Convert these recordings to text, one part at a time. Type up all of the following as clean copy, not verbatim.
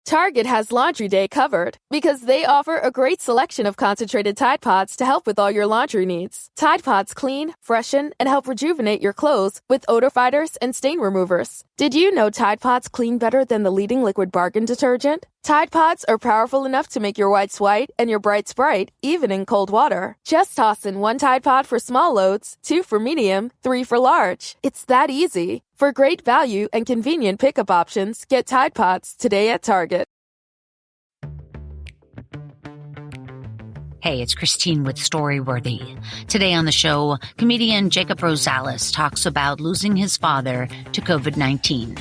Target has Laundry Day covered because they offer a great selection of concentrated Tide Pods to help with all your laundry needs. Tide Pods clean, freshen, and help rejuvenate your clothes with odor fighters and stain removers. Did you know Tide Pods clean better than the leading liquid bargain detergent? Tide Pods are powerful enough to make your whites white and your brights bright, even in cold water. Just toss in 1 Tide Pod for small loads, 2 for medium, 3 for large. It's that easy. For great value and convenient pickup options, get Tide Pods today at Target. Hey, it's Christine with Storyworthy. Today on the show, comedian Jacob Rosalez talks about losing his father to COVID-19.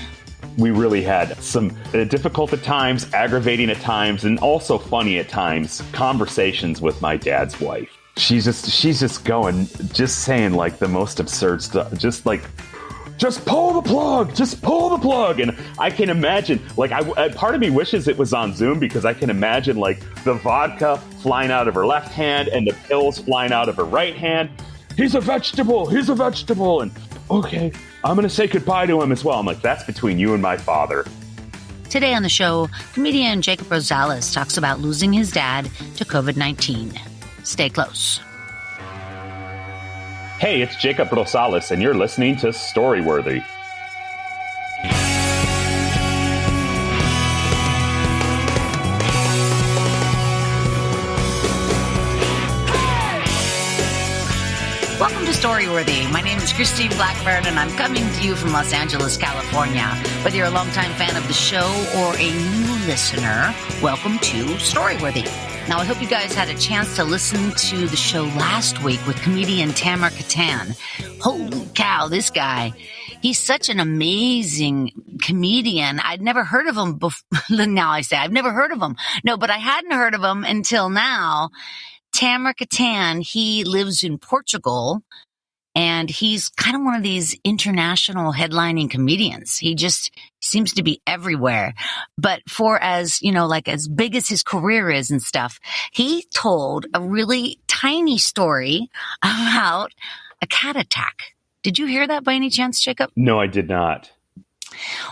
We really had some difficult at times, aggravating at times, and also funny at times conversations with my dad's wife. She's just saying like the most absurd stuff, just pull the plug. And I can imagine, like, part of me wishes it was on Zoom because I can imagine like the vodka flying out of her left hand and the pills flying out of her right hand. He's a vegetable. And okay, I'm going to say goodbye to him as well. I'm like, that's between you and my father. Today on the show, comedian Jacob Rosalez talks about losing his dad to COVID-19. Stay close. Hey, it's Jacob Rosalez, and you're listening to Storyworthy. Welcome to Storyworthy. My name is Christine Blackburn, and I'm coming to you from Los Angeles, California. Whether you're a longtime fan of the show or a new listener, welcome to Storyworthy. Now, I hope you guys had a chance to listen to the show last week with comedian Tamara Katan. Holy cow, this guy. He's such an amazing comedian. I'd never heard of him before. Now I say I've never heard of him. No, but I hadn't heard of him until now. Tamara Katan, he lives in Portugal, and he's kind of one of these international headlining comedians. He just seems to be everywhere. But for as big as his career is and stuff, he told a really tiny story about a cat attack. Did you hear that by any chance, Jacob? No, I did not.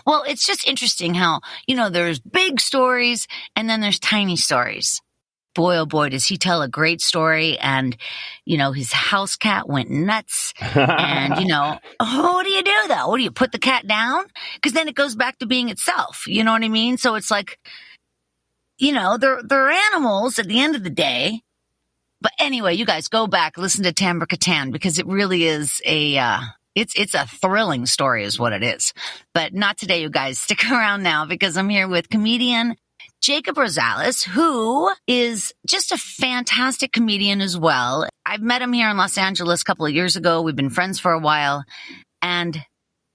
Well, it's just interesting how, there's big stories and then there's tiny stories. Boy, oh boy, does he tell a great story. And, his house cat went nuts. And, what do you do though? What do you put the cat down? Because then it goes back to being itself. You know what I mean? So it's like, they're animals at the end of the day. But anyway, you guys go back, listen to Tamara Katan, because it really is it's a thrilling story is what it is. But not today, you guys. Stick around now because I'm here with comedian Jacob Rosalez, who is just a fantastic comedian as well. I've met him here in Los Angeles a couple of years ago. We've been friends for a while. And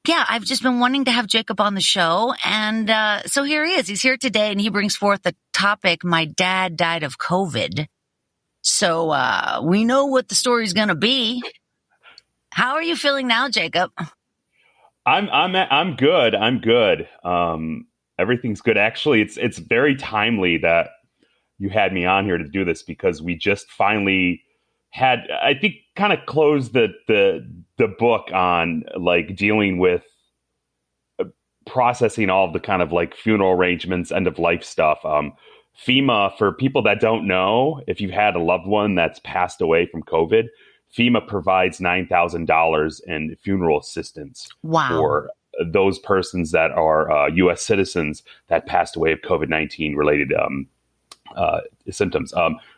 yeah, I've just been wanting to have Jacob on the show. And so here he is. He's here today, and he brings forth the topic, My Dad Died of COVID. So we know what the story's going to be. How are you feeling now, Jacob? I'm good. Everything's good. Actually, it's very timely that you had me on here to do this because we just finally had, I think, kind of closed the book on like dealing with processing all of the kind of like funeral arrangements, end of life stuff. FEMA, for people that don't know, if you've had a loved one that's passed away from COVID, FEMA provides $9,000 in funeral assistance for those persons that are U.S. citizens that passed away of COVID-19 related symptoms.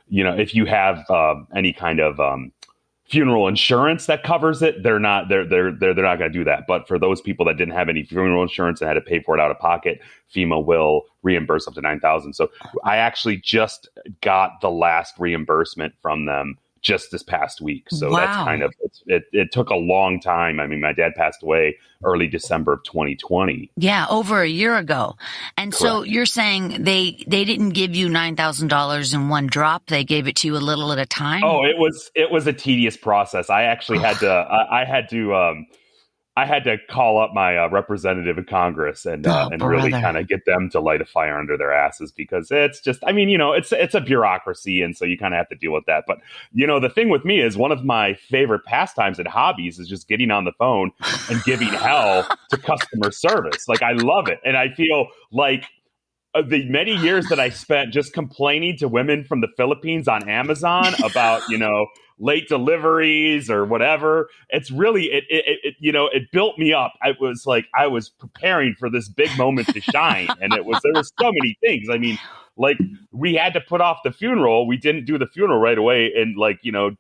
If you have any kind of funeral insurance that covers it, they're not going to do that. But for those people that didn't have any funeral insurance and had to pay for it out of pocket, FEMA will reimburse up to $9,000. So I actually just got the last reimbursement from them just this past week. So that's kind of, it took a long time. I mean, my dad passed away early December of 2020. Yeah, over a year ago. And Correct. So you're saying they didn't give you $9,000 in one drop. They gave it to you a little at a time. Oh, it was a tedious process. I actually had to, I had to call up my representative in Congress and really kind of get them to light a fire under their asses because it's just, it's a bureaucracy. And so you kind of have to deal with that. But, the thing with me is one of my favorite pastimes and hobbies is just getting on the phone and giving hell to customer service. Like, I love it. And I feel like the many years that I spent just complaining to women from the Philippines on Amazon about, late deliveries or whatever. It's really, it built me up. I was preparing for this big moment to shine. And there was so many things. I mean, like, we had to put off the funeral. We didn't do the funeral right away in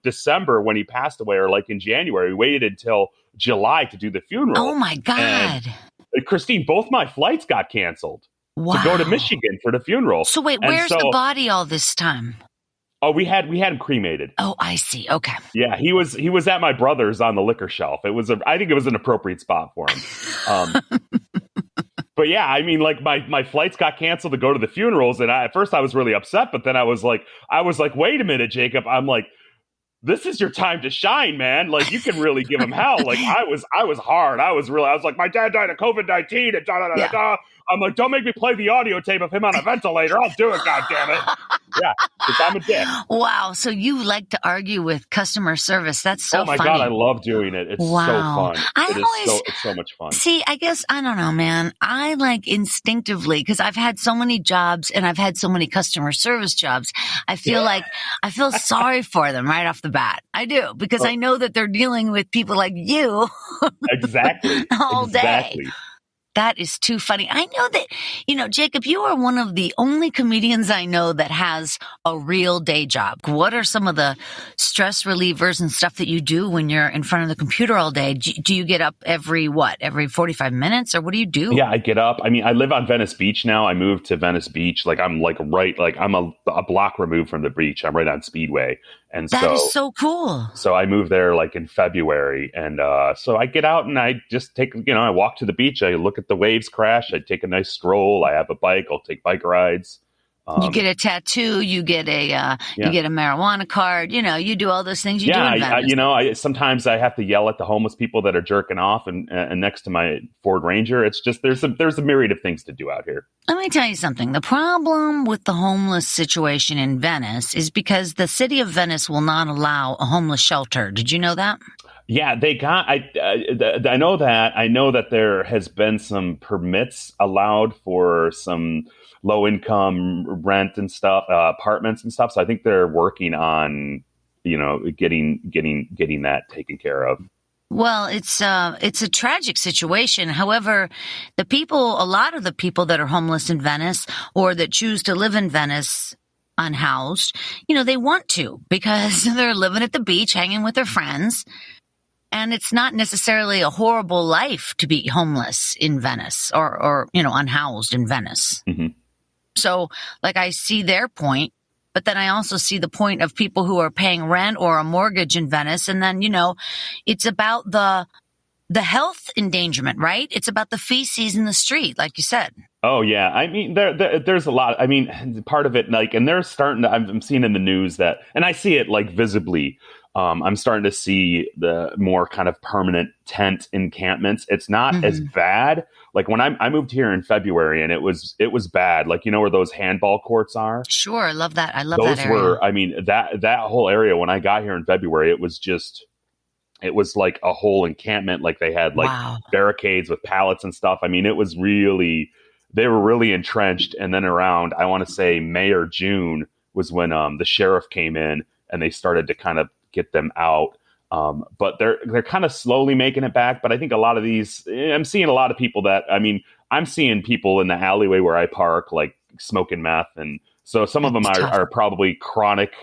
December when he passed away, or like in January. We waited until July to do the funeral. Oh my God. And, Christine, both my flights got canceled. Wow. To go to Michigan for the funeral. So wait, where's the body all this time? Oh, we had him cremated. Oh, I see. Okay. Yeah, he was at my brother's on the liquor shelf. I think it was an appropriate spot for him. But yeah, I mean, like my flights got canceled to go to the funerals, and at first I was really upset, but then I was like, wait a minute, Jacob. I'm like, this is your time to shine, man. Like, you can really give him hell. Like, I was hard. I was like, my dad died of COVID-19 and da. I'm like, don't make me play the audio tape of him on a ventilator. I'll do it, goddammit. Yeah, because I'm a dick. Wow. So you like to argue with customer service. That's so funny. Oh my God, I love doing it. It's so fun. It's so much fun. See, I guess, I don't know, man. I like instinctively, because I've had so many jobs and I've had so many customer service jobs. I feel sorry for them right off the bat. I do, because I know that they're dealing with people like you. Exactly. all day. That is too funny. I know that, Jacob, you are one of the only comedians I know that has a real day job. What are some of the stress relievers and stuff that you do when you're in front of the computer all day? Do you get up every 45 minutes, or what do you do? Yeah, I get up. I mean, I live on Venice Beach now. I moved to Venice Beach. Like, I'm I'm a block removed from the beach. I'm right on Speedway. And that is so cool. So I moved there like in February. And so I get out and I just I walk to the beach. I look at the waves crash. I take a nice stroll. I have a bike. I'll take bike rides. You get a tattoo. You get a marijuana card. You do all those things you do in Venice. Sometimes I have to yell at the homeless people that are jerking off and next to my Ford Ranger. It's just there's a myriad of things to do out here. Let me tell you something. The problem with the homeless situation in Venice is because the city of Venice will not allow a homeless shelter. Did you know that? Yeah, they got. I know that. I know that there has been some permits allowed for some low-income rent and stuff, apartments and stuff. So I think they're working on, getting that taken care of. Well, it's a tragic situation. However, a lot of the people that are homeless in Venice or that choose to live in Venice unhoused, they want to, because they're living at the beach, hanging with their friends. And it's not necessarily a horrible life to be homeless in Venice or unhoused in Venice. Mm-hmm. So, I see their point, but then I also see the point of people who are paying rent or a mortgage in Venice. And then, it's about the health endangerment, right? It's about the feces in the street, like you said. Oh, yeah. I mean, there's a lot. I mean, part of it, and they're starting to, I'm seeing in the news that, and I see it visibly. I'm starting to see the more kind of permanent tent encampments. It's not as bad. Like when I moved here in February, and it was bad. Like, where those handball courts are? Sure. I love that. Those that area. I mean, that whole area, when I got here in February, it was like a whole encampment. Like they had barricades with pallets and stuff. I mean, they were really entrenched. And then around, I want to say May or June was when the sheriff came in and they started to kind of get them out. But they're kind of slowly making it back. But I think a lot of these, I'm seeing a lot of people I'm seeing people in the alleyway where I park, like smoking meth. And so some of them are probably chronic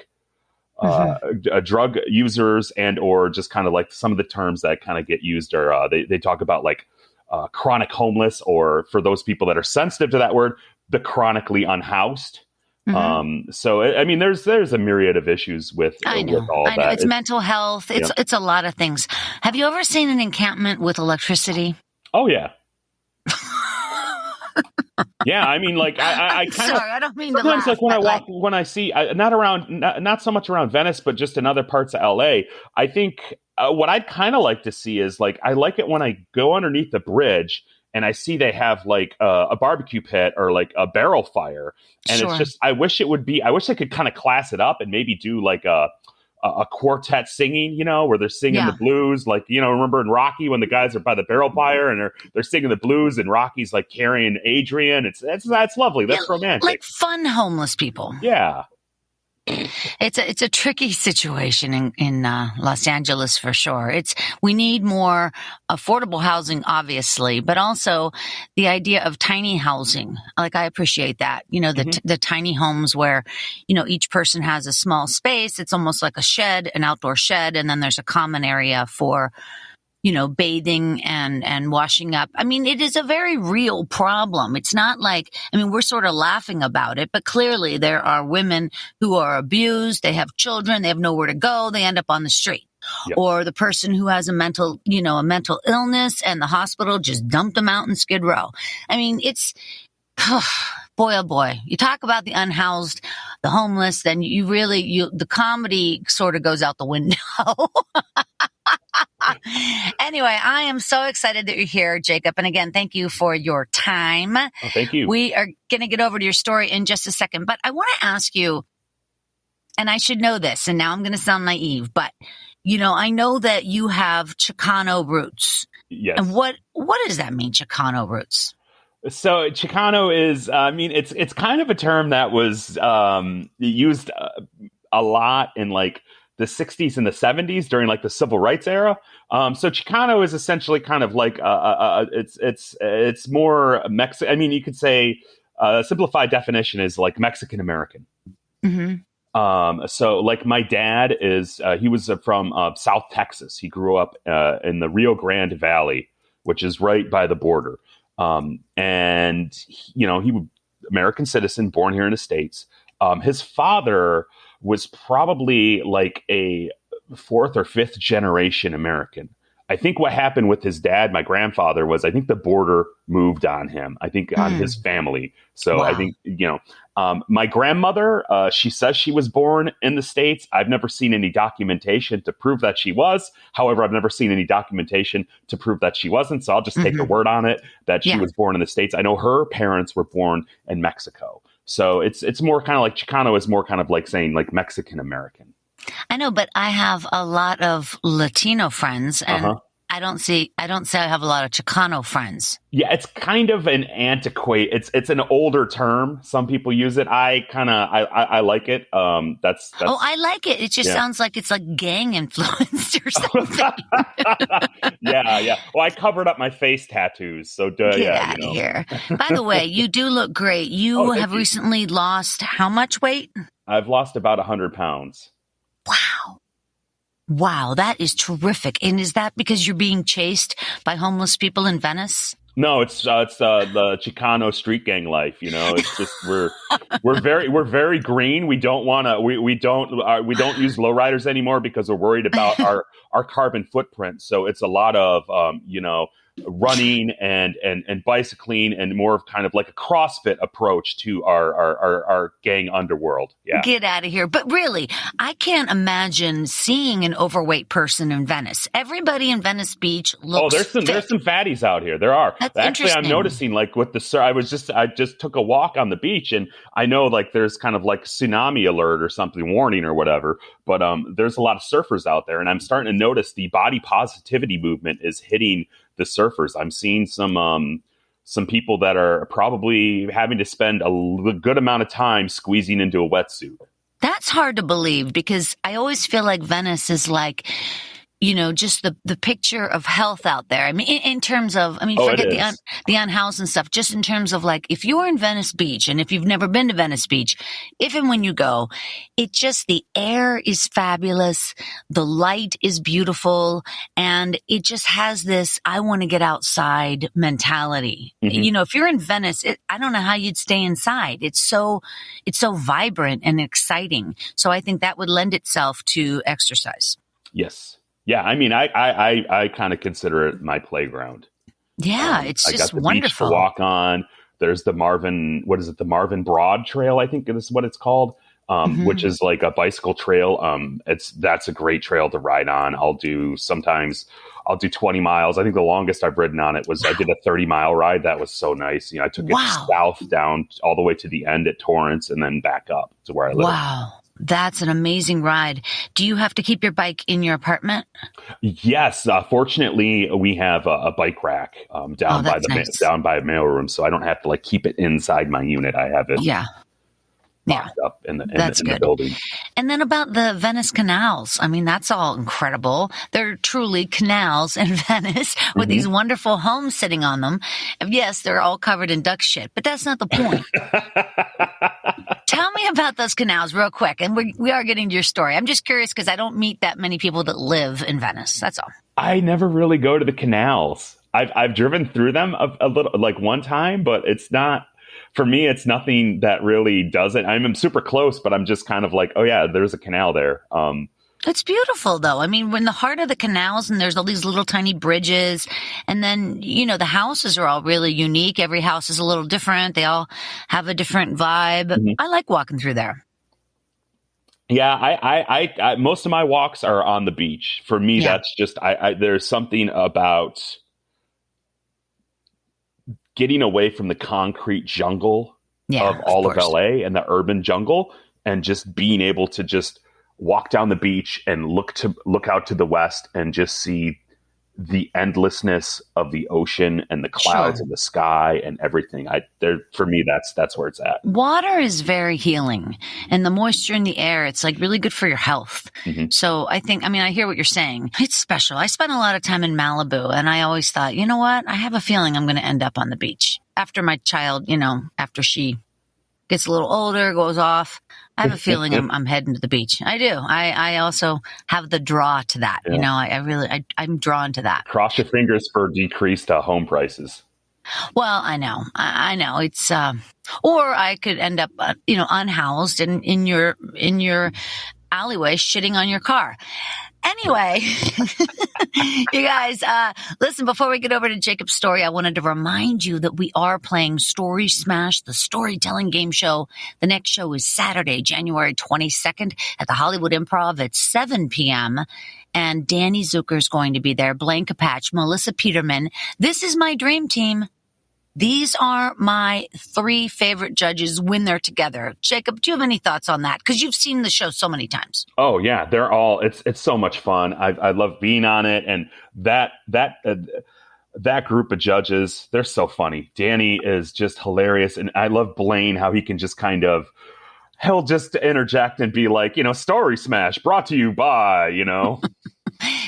drug users, and or just kind of like some of the terms that kind of get used are they talk about like chronic homeless, or for those people that are sensitive to that word, the chronically unhoused. So I mean, there's a myriad of issues with all that. It's mental health. It's a lot of things. Have you ever seen an encampment with electricity? Oh yeah. Yeah, I mean, like I kind of. Sorry, I don't mean to sometimes, laugh, like when I see not so much around Venice, but just in other parts of LA. I think what I'd kind of like to see is I like it when I go underneath the bridge and I see they have like a barbecue pit or like a barrel fire, and it's just I wish they could kind of class it up and maybe do like a a quartet singing, where they're singing the blues. Like, remember in Rocky when the guys are by the barrel fire and they're singing the blues and Rocky's like carrying Adrian. That's lovely. That's romantic. Like fun homeless people. Yeah. It's a tricky situation in Los Angeles for sure. We need more affordable housing, obviously, but also the idea of tiny housing. Like, I appreciate that. The tiny homes where, each person has a small space. It's almost like a shed, an outdoor shed, and then there's a common area for bathing and washing up. I mean, it is a very real problem. It's not like, we're sort of laughing about it, but clearly there are women who are abused. They have children. They have nowhere to go. They end up on the street. Yep. Or the person who has a mental illness and the hospital just dumped them out in Skid Row. It's, boy, oh boy, you talk about the unhoused, the homeless, then the comedy sort of goes out the window. Anyway, I am so excited that you're here, Jacob. And again, thank you for your time. Oh, thank you. We are going to get over to your story in just a second, but I want to ask you, and I should know this, and now I'm going to sound naive, but I know that you have Chicano roots. Yes. And what does that mean, Chicano roots? So Chicano is, it's kind of a term that was used a lot in like the 60s and the 70s during like the civil rights era. So Chicano is essentially kind of like it's more Mexican. You could say a simplified definition is like Mexican American. Mm-hmm. So like my dad is he was from South Texas. He grew up in the Rio Grande Valley, which is right by the border. And he was American citizen, born here in the States. His father was probably like a fourth or fifth generation American. I think what happened with his dad, my grandfather, was I think the border moved on him. I think on his family. So wow. I think, my grandmother, she says she was born in the States. I've never seen any documentation to prove that she was. However, I've never seen any documentation to prove that she wasn't. So I'll just take her word on it that she was born in the States. I know her parents were born in Mexico. So it's more kind of like Chicano is more kind of like saying like Mexican American. I know, but I have a lot of Latino friends, and I don't say I have a lot of Chicano friends. Yeah, it's kind of an antiquate. It's an older term. Some people use it. I like it. That's I like it. It just sounds like it's like gang influenced or something. Yeah. Well, I covered up my face tattoos, so get out of here. By the way, you do look great. You have recently lost how much weight? I've lost about 100 pounds. Wow, that is terrific. And is that because you're being chased by homeless people in Venice? No, it's the Chicano street gang life. It's just we're very green. We don't want to we don't use lowriders anymore because we're worried about our carbon footprint. So it's a lot of running and bicycling and more of kind of like a CrossFit approach to our gang underworld. Yeah. Get out of here. But really, I can't imagine seeing an overweight person in Venice. Everybody in Venice Beach looks there's some fatties out here. There are. That's actually, I'm noticing like with I just took a walk on the beach and I know like there's kind of like tsunami alert or something warning or whatever, but there's a lot of surfers out there and I'm starting to notice the body positivity movement is hitting the surfers. I'm seeing some people that are probably having to spend a good amount of time squeezing into a wetsuit. That's hard to believe because I always feel like Venice is like, just the picture of health out there. In terms of, forget the unhoused and stuff, just in terms of like, if you're in Venice Beach and if you've never been to Venice Beach, if and when you go, the air is fabulous. The light is beautiful. And it just has this, I want to get outside mentality. Mm-hmm. If you're in Venice, I don't know how you'd stay inside. It's so vibrant and exciting. So I think that would lend itself to exercise. Yes. Yeah, I kind of consider it my playground. Yeah, it's just wonderful. Beach to walk on. There's the Marvin Broad Trail, I think is what it's called, which is like a bicycle trail. That's a great trail to ride on. I'll do 20 miles. I think the longest I've ridden on it was I did a 30-mile ride. That was so nice. I took it south down all the way to the end at Torrance and then back up to where I live. Wow. That's an amazing ride. Do you have to keep your bike in your apartment? Yes, fortunately, we have a bike rack down by the nice. down by a mailroom, so I don't have to like keep it inside my unit. I have it boxed up in the building. And then about the Venice canals, I mean, that's all incredible. They're truly canals in Venice with these wonderful homes sitting on them. Yes, they're all covered in duck shit, but that's not the point. Tell me about those canals real quick. And we are getting to your story. I'm just curious because I don't meet that many people that live in Venice. That's all. I never really go to the canals. I've driven through them a little, like one time, but it's not, for me, it's nothing that really does it. I'm super close, but I'm just kind of like, oh yeah, there's a canal there. It's beautiful, though. I mean, we're in the heart of the canals, and there's all these little tiny bridges. And then, the houses are all really unique. Every house is a little different. They all have a different vibe. I like walking through there. Yeah, I most of my walks are on the beach. For me, that's just, there's something about getting away from the concrete jungle of all of LA and the urban jungle, and just being able to just walk down the beach and look out to the west and just see the endlessness of the ocean and the clouds and the sky and everything. For me, that's where it's at. Water is very healing, and the moisture in the air, it's like really good for your health. So I hear what you're saying. It's special. I spent a lot of time in Malibu, and I always thought, you know what? I have a feeling I'm going to end up on the beach after my child, after she gets a little older, goes off. I have a feeling I'm heading to the beach. I do. I also have the draw to that. Yeah. I'm drawn to that. Cross your fingers for decreased home prices. Well, I know. It's, or I could end up, unhoused in your alleyway, shitting on your car. Anyway, you guys, listen, before we get over to Jacob's story, I wanted to remind you that we are playing Story Smash, the storytelling game show. The next show is Saturday, January 22nd at the Hollywood Improv at 7 p.m. And Danny Zucker is going to be there, Blaine Capatch, Melissa Peterman. This is my dream team. These are my 3 favorite judges when they're together. Jacob, do you have any thoughts on that? Because you've seen the show so many times. Oh yeah, they're all. It's so much fun. I love being on it, and that group of judges, they're so funny. Danny is just hilarious, and I love Blaine, how he can just he'll just interject and be like, Story Smash brought to you by,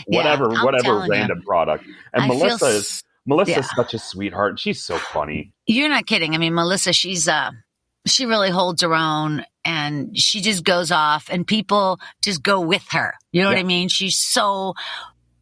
whatever random product. And Melissa's such a sweetheart. And she's so funny. You're not kidding. I mean, Melissa, she really holds her own, and she just goes off, and people just go with her. You know what I mean? She's so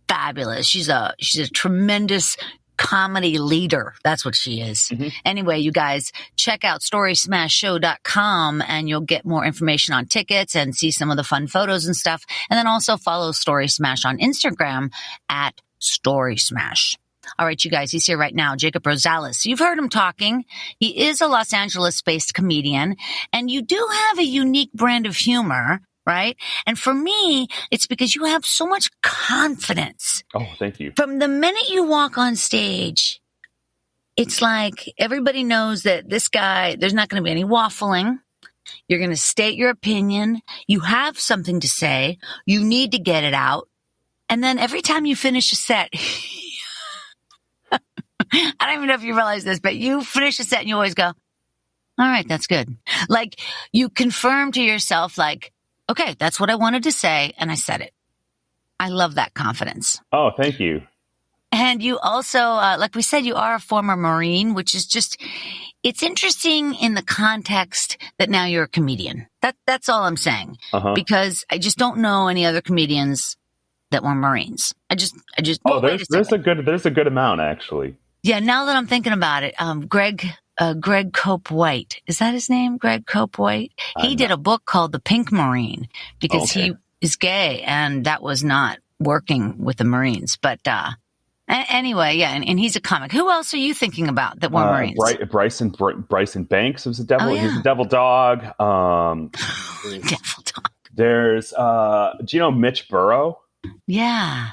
fabulous. She's a tremendous comedy leader. That's what she is. Anyway, you guys, check out storysmashshow.com, and you'll get more information on tickets and see some of the fun photos and stuff. And then also follow Story Smash on Instagram at Story Smash. All right, you guys, he's here right now, Jacob Rosalez. You've heard him talking. He is a Los Angeles-based comedian, and you do have a unique brand of humor, right? And for me, it's because you have so much confidence. Oh, thank you. From the minute you walk on stage, it's like everybody knows that this guy, there's not going to be any waffling. You're going to state your opinion. You have something to say. You need to get it out. And then every time you finish a set, I don't even know if you realize this, but you finish a set and you always go, all right, that's good. Like you confirm to yourself, like, okay, that's what I wanted to say, and I said it. I love that confidence. Oh, thank you. And you also, like we said, you are a former Marine, which is just, it's interesting in the context that now you're a comedian. That's all I'm saying. Because I just don't know any other comedians that were Marines. I just. Oh, there's a good amount actually. Yeah. Now that I'm thinking about it, Greg Cope White, is that his name? Greg Cope White. He did a book called The Pink Marine because he is gay, and that was not working with the Marines. But anyway, yeah, and he's a comic. Who else are you thinking about that were Marines? Bryson Banks was a devil. Oh, yeah. He's a devil dog. Devil dog. There's do you know Mitch Burrow? Yeah.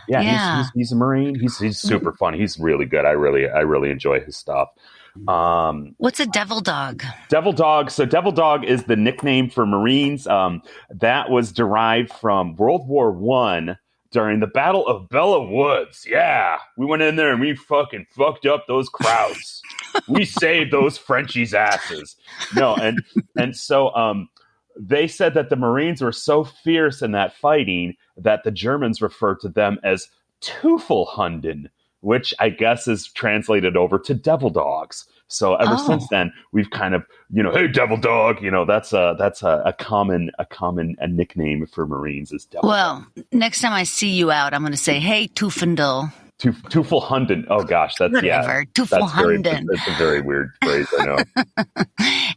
He's a Marine. He's super funny. He's really good. I really enjoy his stuff. What's a devil dog? Devil dog. So devil dog is the nickname for Marines. That was derived from World War I during the Battle of Bella Woods. Yeah, we went in there and we fucking fucked up those crowds. We saved those Frenchies' asses. No, and so they said that the Marines were so fierce in that fighting that the Germans referred to them as Teufelhunden, which I guess is translated over to devil dogs. So ever since then, we've kind of, hey, devil dog, that's a common nickname for Marines is devil dog. Next time I see you out, I'm going to say, hey, Tufendel. Teufelhunden. Oh gosh, that's whatever. Teufelhunden. That's a very weird phrase, I know.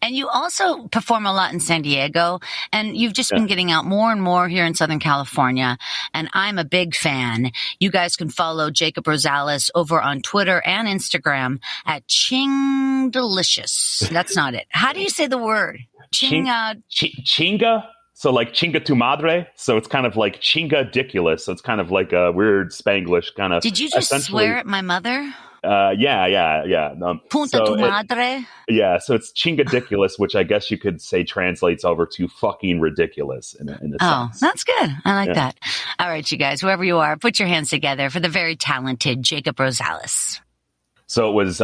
And you also perform a lot in San Diego, and you've just been getting out more and more here in Southern California. And I'm a big fan. You guys can follow Jacob Rosalez over on Twitter and Instagram at Ching Delicious. That's not it. How do you say the word? Chinga. So like chinga tu madre. So it's kind of like chinga-diculous. So it's kind of like a weird Spanglish kind of. Did you just swear at my mother? Yeah. Punta tu madre? Yeah, so it's chinga-diculous, which I guess you could say translates over to fucking ridiculous in a sense. Oh, that's good. I like that. All right, you guys, whoever you are, put your hands together for the very talented Jacob Rosalez. So it was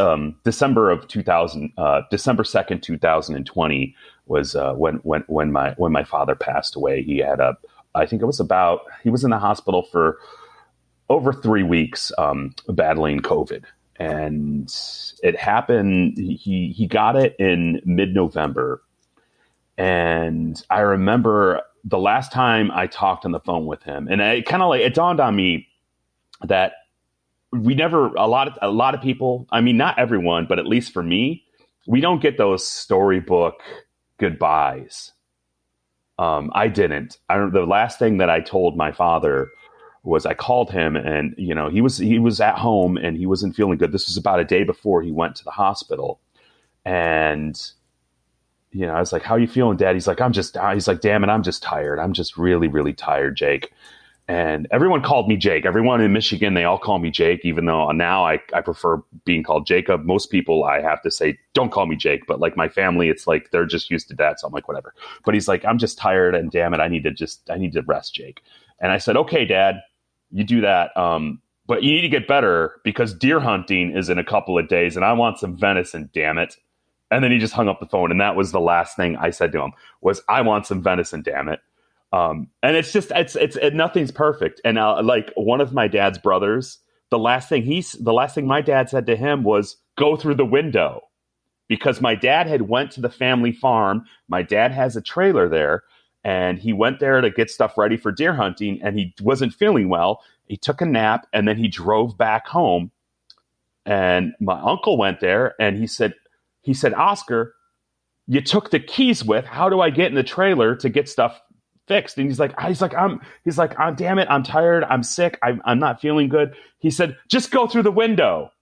December 2nd, 2020 was when my father passed away. He had he was in the hospital for over 3 weeks battling COVID. And it happened, he got it in mid-November. And I remember the last time I talked on the phone with him, and it dawned on me that a lot of people, I mean, not everyone, but at least for me, we don't get those storybook goodbyes. I didn't. The last thing that I told my father was I called him, and he was at home and he wasn't feeling good. This was about a day before he went to the hospital, and I was like, "How are you feeling, Dad?" He's like, "Damn it, I'm just tired. I'm just really, really tired, Jake." And everyone called me Jake. Everyone in Michigan, they all call me Jake, even though now I prefer being called Jacob. Most people, I have to say, don't call me Jake. But like my family, it's like they're just used to that. So I'm like, whatever. But he's like, I'm just tired, and damn it, I need to rest, Jake. And I said, okay, Dad, you do that. But you need to get better because deer hunting is in a couple of days, and I want some venison, damn it. And then he just hung up the phone. And that was the last thing I said to him was, I want some venison, damn it. And it's just, nothing's perfect. And like one of my dad's brothers, the last thing my dad said to him was go through the window, because my dad had went to the family farm. My dad has a trailer there, and he went there to get stuff ready for deer hunting, and he wasn't feeling well. He took a nap, and then he drove back home, and my uncle went there, and he said, Oscar, you took the keys with, how do I get in the trailer to get stuff fixed? And he's like, damn it, I'm tired, I'm sick, I'm not feeling good. He said, just go through the window.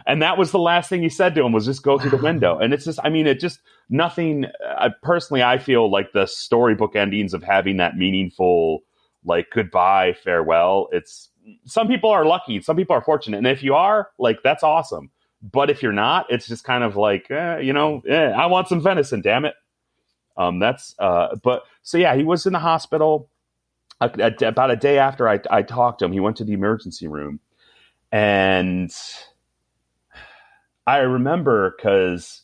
And that was the last thing he said to him, was just go through the window. And it's just, nothing. Personally, I feel like the storybook endings of having that meaningful, like goodbye, farewell. Some people are lucky, some people are fortunate, and if you are, like, that's awesome. But if you're not, it's just kind of like, I want some venison, damn it. So yeah, he was in the hospital about a day after I talked to him. He went to the emergency room, and I remember because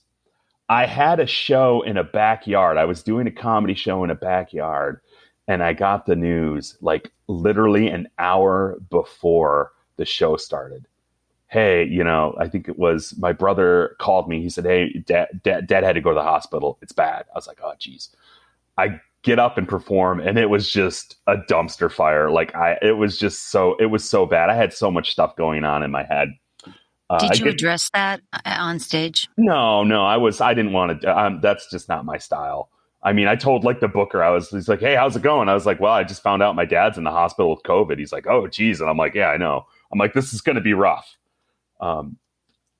I had a show in a backyard. I was doing a comedy show in a backyard, and I got the news like literally an hour before the show started. Hey, I think it was my brother called me. He said, hey, dad had to go to the hospital. It's bad. I was like, oh, geez. I get up and perform, and it was just a dumpster fire. Like it was so bad. I had so much stuff going on in my head. Did you address that on stage? No, I didn't want to. That's just not my style. I mean, I told like the booker, he's like, hey, how's it going? I was like, well, I just found out my dad's in the hospital with COVID. He's like, oh, geez. And I'm like, yeah, I know. I'm like, this is going to be rough.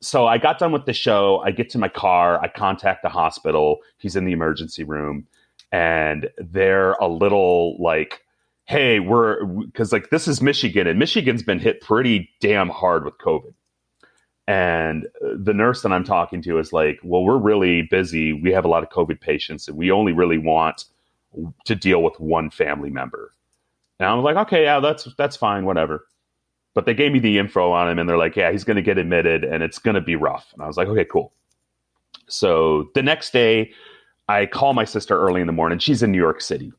So I got done with the show. I get to my car. I contact the hospital. He's in the emergency room, and they're a little like, hey, because like this is Michigan, and Michigan's been hit pretty damn hard with COVID. And the nurse that I'm talking to is like, well, we're really busy. We have a lot of COVID patients, and we only really want to deal with one family member. And I was like, okay, yeah, that's fine, whatever. But they gave me the info on him, and they're like, yeah, he's going to get admitted, and it's going to be rough. And I was like, okay, cool. So the next day, I call my sister early in the morning. She's in New York City.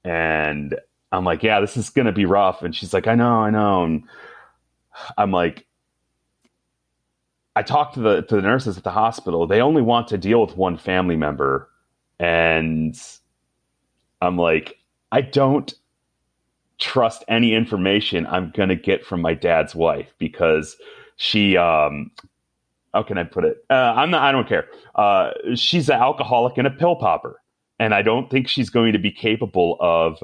And I'm like, yeah, this is going to be rough. And she's like, I know. And I'm like, I talked to the nurses at the hospital. They only want to deal with one family member. And I'm like, I don't trust any information I'm going to get from my dad's wife, because she, how can I put it? I don't care. She's an alcoholic and a pill popper. And I don't think she's going to be capable of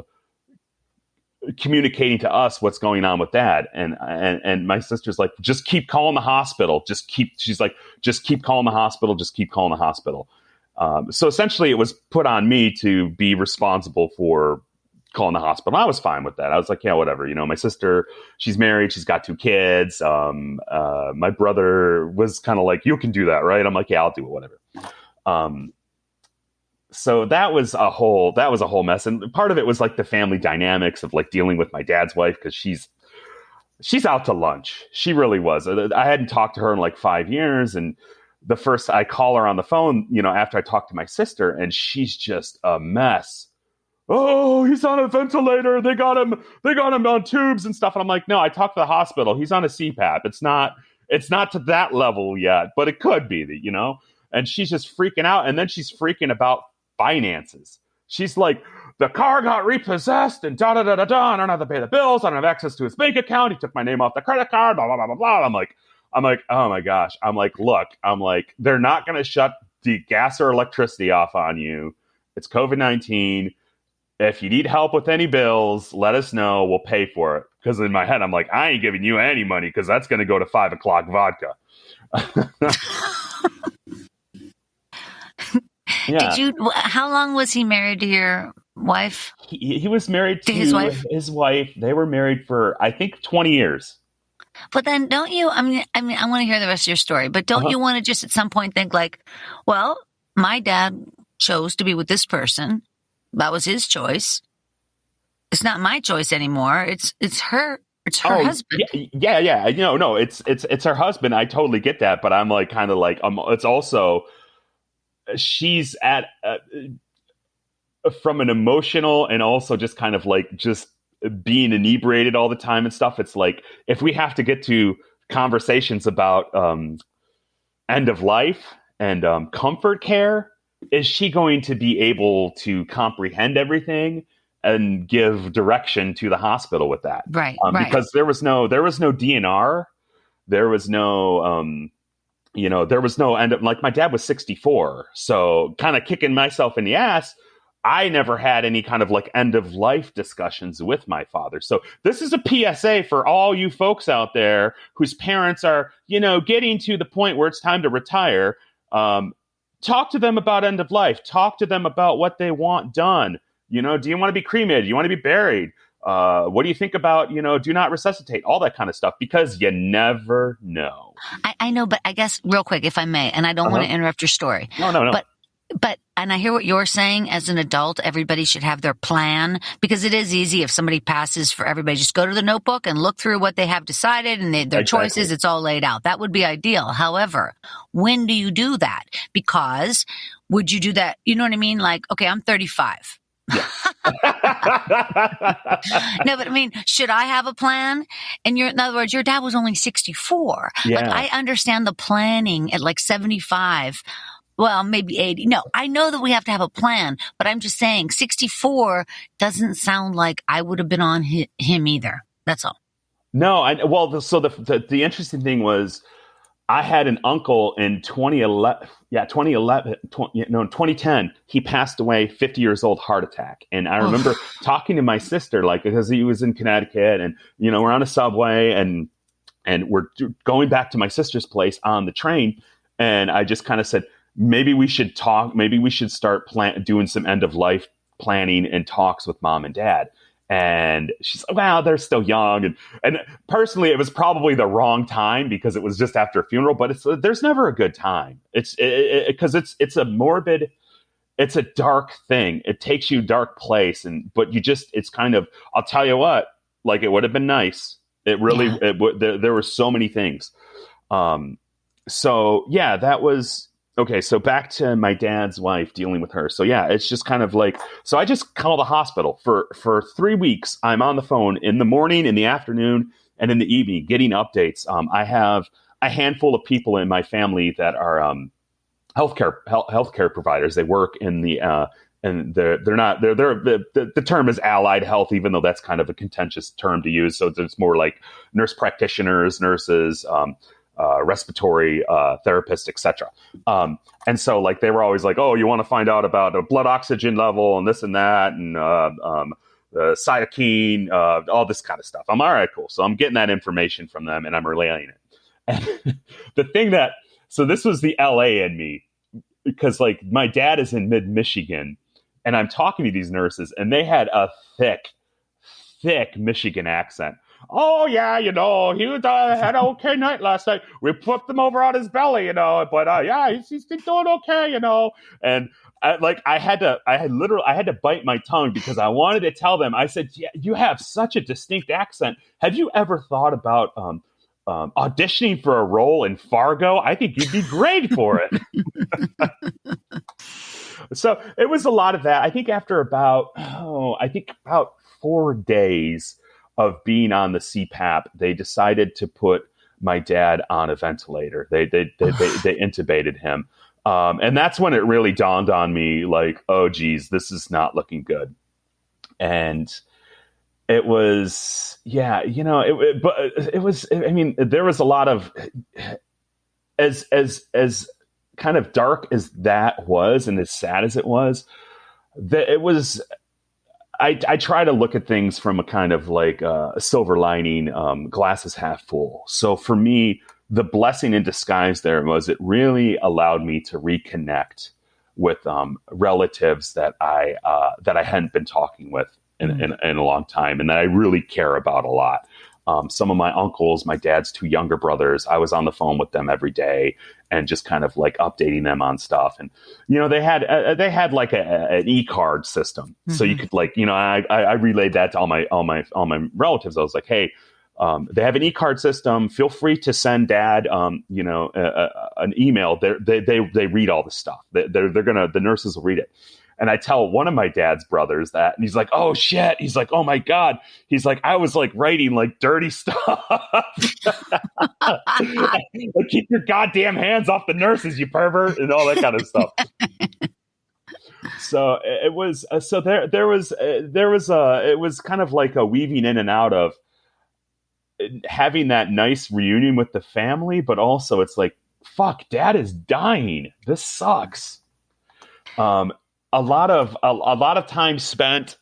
communicating to us what's going on with Dad. And my sister's like, just keep calling the hospital. She's like, just keep calling the hospital. Just keep calling the hospital. So essentially it was put on me to be responsible for calling the hospital. I was fine with that. I was like, yeah, whatever. You know, my sister, she's married. She's got 2 kids. My brother was kind of like, you can do that, right? I'm like, yeah, I'll do it, whatever. So that was a whole mess. And part of it was like the family dynamics of like dealing with my dad's wife, because she's out to lunch. She really was. I hadn't talked to her in like 5 years. And the first I call her on the phone, you know, after I talked to my sister, and she's just a mess. Oh, he's on a ventilator. They got him on tubes and stuff. And I'm like, no, I talked to the hospital. He's on a CPAP. It's not to that level yet, but it could be, you know? And she's just freaking out. And then she's freaking about finances. She's like, the car got repossessed and da da da da da. I don't have to pay the bills. I don't have access to his bank account. He took my name off the credit card. Blah blah blah blah blah. I'm like, oh my gosh. I'm like, look. I'm like, they're not going to shut the gas or electricity off on you. It's COVID-19. If you need help with any bills, let us know. We'll pay for it. Because in my head, I'm like, I ain't giving you any money, because that's going to go to 5 o'clock vodka. Yeah. How long was he married to your wife? He was married to his wife. They were married for, I think, 20 years. But then don't you, I mean, I want to hear the rest of your story, but don't you want to just at some point think like, well, my dad chose to be with this person. That was his choice. It's not my choice anymore. It's her husband. Yeah. No, it's her husband. I totally get that. But I'm like, kind of like, it's also, she's at, from an emotional and also just kind of like just being inebriated all the time and stuff. It's like, if we have to get to conversations about end of life and comfort care, is she going to be able to comprehend everything and give direction to the hospital with that? Right. Because there was no DNR. There was no, there was no end of, like, my dad was 64. So kind of kicking myself in the ass, I never had any kind of like end of life discussions with my father. So this is a PSA for all you folks out there whose parents are, getting to the point where it's time to retire. Talk to them about end of life. Talk to them about what they want done. Do you want to be cremated? Do you want to be buried? What do you think about, do not resuscitate, all that kind of stuff, because you never know. I know, but I guess real quick, if I may, and I don't want to interrupt your story. No. But, and I hear what you're saying. As an adult, everybody should have their plan, because it is easy if somebody passes for everybody. Just go to the notebook and look through what they have decided and their choices. It's all laid out. That would be ideal. However, when do you do that? Because would you do that? You know what I mean? Like, okay, I'm 35. Yeah. No, but I mean, should I have a plan? And in other words, your dad was only 64. Yeah. Like, I understand the planning at like 75. Well, maybe 80. No, I know that we have to have a plan, but I'm just saying 64 doesn't sound like I would have been on him either. That's all. No, so the interesting thing was, I had an uncle in 2010. He passed away, 50 years old, heart attack. And I remember talking to my sister, like, because he was in Connecticut, and, we're on a subway and we're going back to my sister's place on the train. And I just kind of said, maybe we should talk. Maybe we should start doing some end of life planning and talks with mom and dad. And she's like, well, they're still young. And personally, it was probably the wrong time because it was just after a funeral, but there's never a good time. Because it's a morbid, it's a dark thing. It takes you a dark place. But it's kind of, I'll tell you what, like, it would have been nice. It really, there were so many things. So yeah, that was, okay. So back to my dad's wife, dealing with her. So yeah, it's just kind of like, so I just call the hospital for 3 weeks. I'm on the phone in the morning, in the afternoon, and in the evening getting updates. I have a handful of people in my family that are, healthcare providers. They work in the, and the term is allied health, even though that's kind of a contentious term to use. So it's more like nurse practitioners, nurses, respiratory therapists, etc. And so like they were always like, oh, you want to find out about a blood oxygen level and this and that, and cytokine, all this kind of stuff. I'm all right, cool. So I'm getting that information from them and I'm relaying it. And the thing so this was the LA in me, because like my dad is in mid-Michigan and I'm talking to these nurses and they had a thick Michigan accent. Oh yeah, he had an okay night last night. We flipped him over on his belly, but yeah, he's doing okay, And I had to bite my tongue because I wanted to tell them. I said, yeah, you have such a distinct accent. Have you ever thought about auditioning for a role in Fargo? I think you'd be great for it. So it was a lot of that. I think after about 4 days of being on the CPAP, they decided to put my dad on a ventilator. They intubated him. And that's when it really dawned on me, like, oh geez, this is not looking good. And it was, there was a lot of, as kind of dark as that was, and as sad as it was, I try to look at things from a kind of like a silver lining, glasses half full. So for me, the blessing in disguise there was it really allowed me to reconnect with relatives that I hadn't been talking with in a long time, and that I really care about a lot. Some of my uncles, my dad's 2 younger brothers, I was on the phone with them every day and just kind of like updating them on stuff. And, they had like an e-card system. Mm-hmm. So you could like, I relayed that to all my relatives. I was like, hey, they have an e-card system. Feel free to send dad, an email. They read all the stuff. The nurses will read it. And I tell one of my dad's brothers that, and he's like, oh shit. He's like, oh my God. He's like, I was like writing like dirty stuff. Like, keep your goddamn hands off the nurses, you pervert, and all that kind of stuff. So it was, it was kind of like a weaving in and out of having that nice reunion with the family, but also it's like, fuck, dad is dying. This sucks. A lot of time spent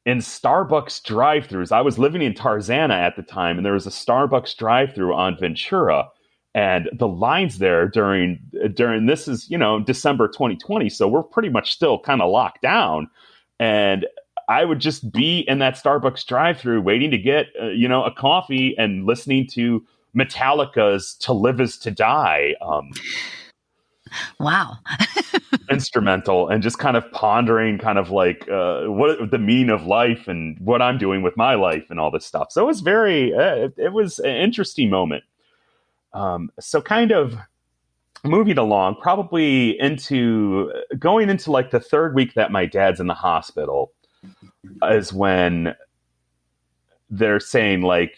in Starbucks drive-thrus. I was living in Tarzana at the time, and there was a Starbucks drive-thru on Ventura, and the lines there during this is December 2020, so we're pretty much still kind of locked down, and I would just be in that Starbucks drive-thru waiting to get a coffee and listening to Metallica's "To Live Is to Die." Wow. Instrumental, and just kind of pondering kind of like what the meaning of life and what I'm doing with my life and all this stuff. So it was it was an interesting moment. So kind of moving along, probably going into like the 3rd week that my dad's in the hospital is when they're saying like,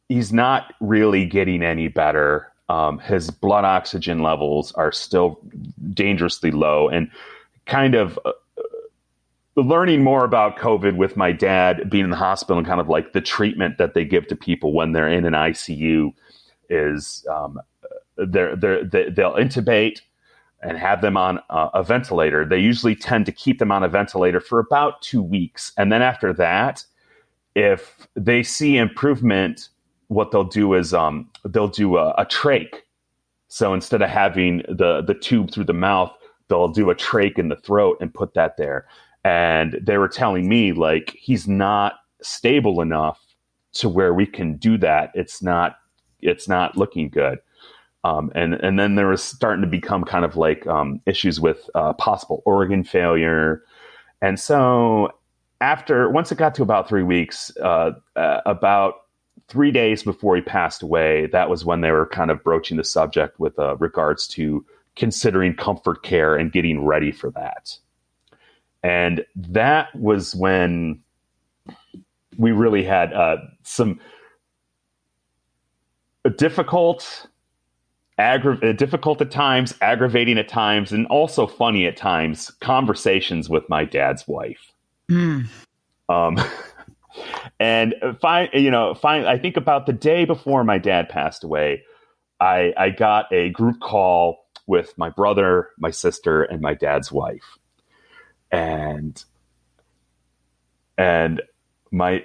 he's not really getting any better. His blood oxygen levels are still dangerously low, and kind of learning more about COVID with my dad being in the hospital and kind of like the treatment that they give to people when they're in an ICU is they'll intubate and have them on a ventilator. They usually tend to keep them on a ventilator for about 2 weeks. And then after that, if they see improvement, what they'll do is they'll do a trach. So instead of having the tube through the mouth, they'll do a trach in the throat and put that there. And they were telling me, like, he's not stable enough to where we can do that. It's not looking good. And then there was starting to become kind of like issues with possible organ failure. And so once it got to about 3 weeks, about 3 days before he passed away, that was when they were kind of broaching the subject with regards to considering comfort care and getting ready for that. And that was when we really had some difficult at times, aggravating at times, and also funny at times conversations with my dad's wife. And I think about the day before my dad passed away, I got a group call with my brother, my sister, and my dad's wife. And my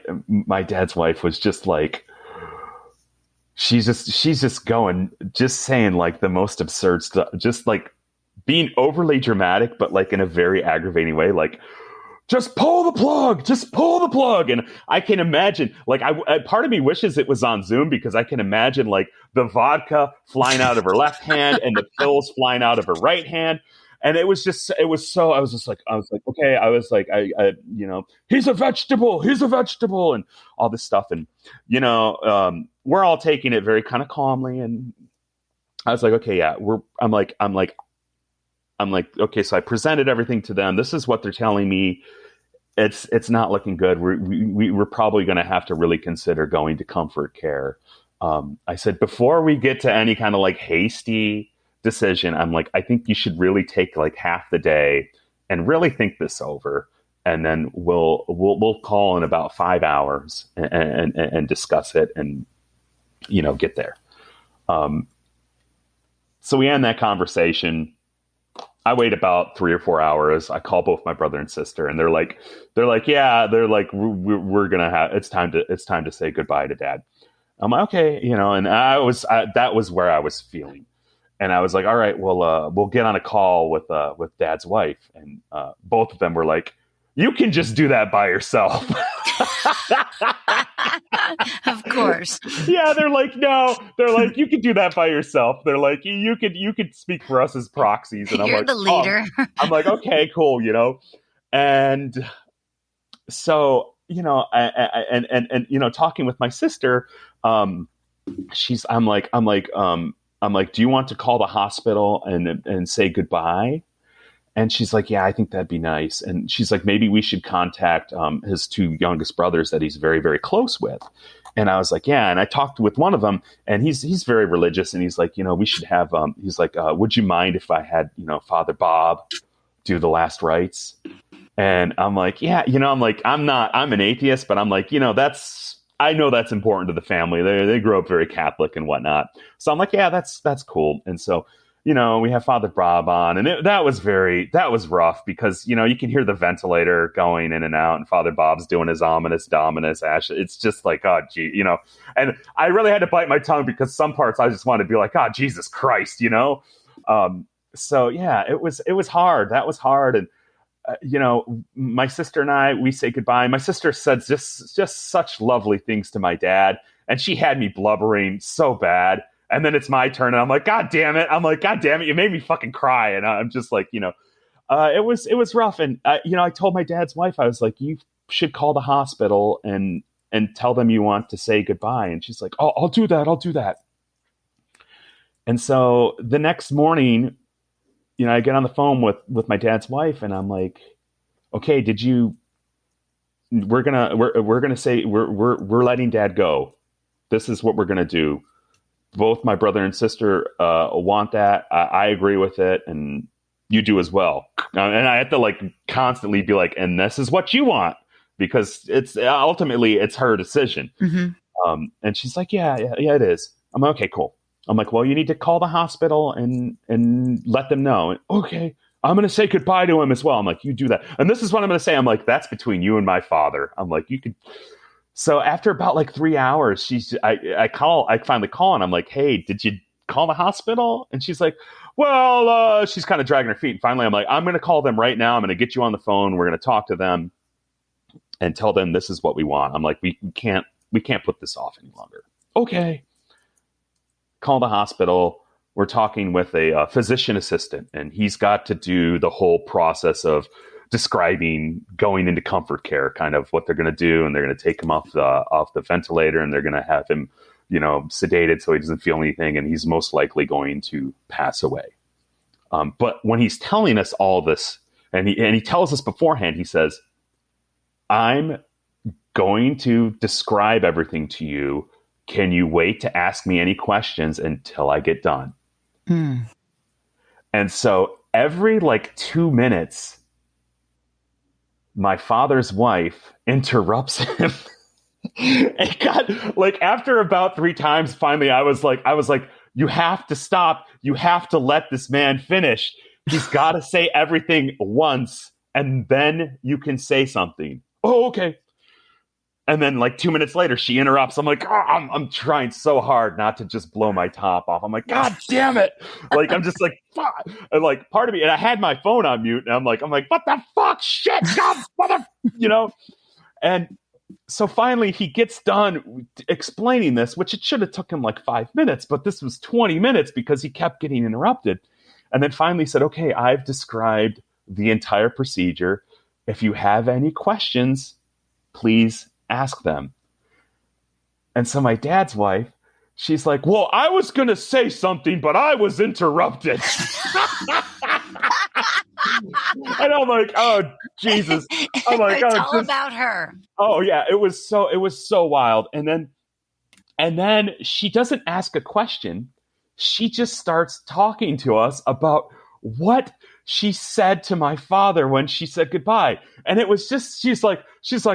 dad's wife was just like, she's just saying like the most absurd stuff, just like being overly dramatic, but like in a very aggravating way, like, just pull the plug. And I can imagine, like, I part of me wishes it was on Zoom, because I can imagine like the vodka flying out of her left hand and the pills flying out of her right hand. And I was like, okay, I he's a vegetable and all this stuff. And, we're all taking it very kind of calmly. And I was like, okay, yeah, I'm like, okay, so I presented everything to them. This is what they're telling me. It's not looking good. We're probably going to have to really consider going to comfort care. I said, before we get to any kind of like hasty decision, I'm like, I think you should really take like half the day and really think this over. And then we'll call in about 5 hours and discuss it and, get there. So we end that conversation. I wait about 3 or 4 hours. I call both my brother and sister, and they're like, yeah, we're going to have, it's time to say goodbye to Dad. I'm like, okay, and that was where I was feeling. And I was like, all right, we'll get on a call with Dad's wife. And both of them were like, you can just do that by yourself. Of course. Yeah, they're like, no. They're like, you can do that by yourself. They're like, you could speak for us as proxies. And I'm You're like, the leader. Oh. I'm like, okay, cool, And so, and talking with my sister, I'm like, do you want to call the hospital and say goodbye? And she's like, yeah, I think that'd be nice. And she's like, maybe we should contact his 2 youngest brothers that he's very, very close with. And I was like, yeah. And I talked with one of them, and he's very religious. And he's like, we should have, he's like, would you mind if I had, Father Bob do the last rites? And I'm like, yeah, I'm an atheist, but I'm like, I know that's important to the family. They grew up very Catholic and whatnot. So I'm like, yeah, that's cool. And so, we have Father Bob on, and that was rough, because, you can hear the ventilator going in and out, and Father Bob's doing his ominous dominus ash. It's just like, oh, gee, and I really had to bite my tongue, because some parts I just wanted to be like, oh, Jesus Christ, So yeah, it was hard. That was hard. And, my sister and I, we say goodbye. My sister said just such lovely things to my dad, and she had me blubbering so bad. And then it's my turn, and I'm like, God damn it. You made me fucking cry. And I'm just like, it was rough. And, I told my dad's wife, I was like, you should call the hospital and tell them you want to say goodbye. And she's like, oh, I'll do that. And so the next morning, I get on the phone with my dad's wife, and I'm like, okay, we're letting Dad go. This is what we're going to do. Both my brother and sister want that. I agree with it, and you do as well. And I have to like constantly be like, and this is what you want, because it's ultimately it's her decision. Mm-hmm. And she's like, yeah, it is. I'm like, okay, cool. I'm like, well, you need to call the hospital and let them know. And, okay, I'm going to say goodbye to him as well. I'm like, you do that. And this is what I'm going to say. I'm like, that's between you and my father. I'm like, you could. So after about like 3 hours, I finally call, and I'm like, hey, did you call the hospital? And she's like, she's kind of dragging her feet. And finally, I'm like, I'm going to call them right now. I'm going to get you on the phone. We're going to talk to them and tell them this is what we want. I'm like, we can't put this off any longer. Okay. Call the hospital. We're talking with a physician assistant, and he's got to do the whole process of describing going into comfort care, kind of what they're going to do. And they're going to take him off the ventilator, and they're going to have him, sedated so he doesn't feel anything. And he's most likely going to pass away. But when he's telling us all this, and he tells us beforehand, he says, I'm going to describe everything to you. Can you wait to ask me any questions until I get done? And so every 2 minutes, my father's wife interrupts him. It got after about 3 times, finally, I was like, you have to stop. You have to let this man finish. He's got to say everything once, and then you can say something. Oh, okay. And then 2 minutes later, she interrupts. I'm like, I'm trying so hard not to just blow my top off. I'm like, God damn it. I'm just like, fuck. And part of me, and I had my phone on mute, and I'm like, what the fuck? Shit, God, mother, And so finally he gets done explaining this, which it should have took him 5 minutes, but this was 20 minutes because he kept getting interrupted. And then finally said, okay, I've described the entire procedure. If you have any questions, please ask them. And so my dad's wife, she's like, well, I was going to say something, but I was interrupted. And I'm like, oh, Jesus. I'm like, it's all about her. Oh, yeah. It was so wild. And then she doesn't ask a question. She just starts talking to us about what she said to my father when she said goodbye. And it was just, she's like,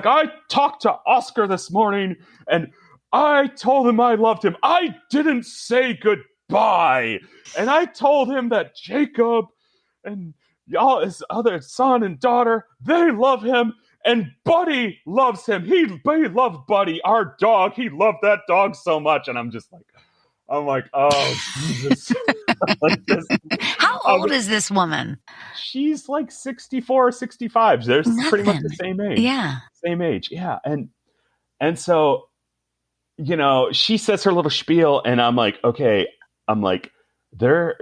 I talked to Oscar this morning and I told him I loved him. I didn't say goodbye. And I told him that Jacob and y'all, his other son and daughter, they love him. And Buddy loves him. He loved Buddy, our dog. He loved that dog so much. And I'm like, oh, Jesus. How old is this woman? She's 64 or 65. They're pretty much the same age. Yeah. Same age. Yeah. And so, she says her little spiel, and I'm like, okay. I'm like, we're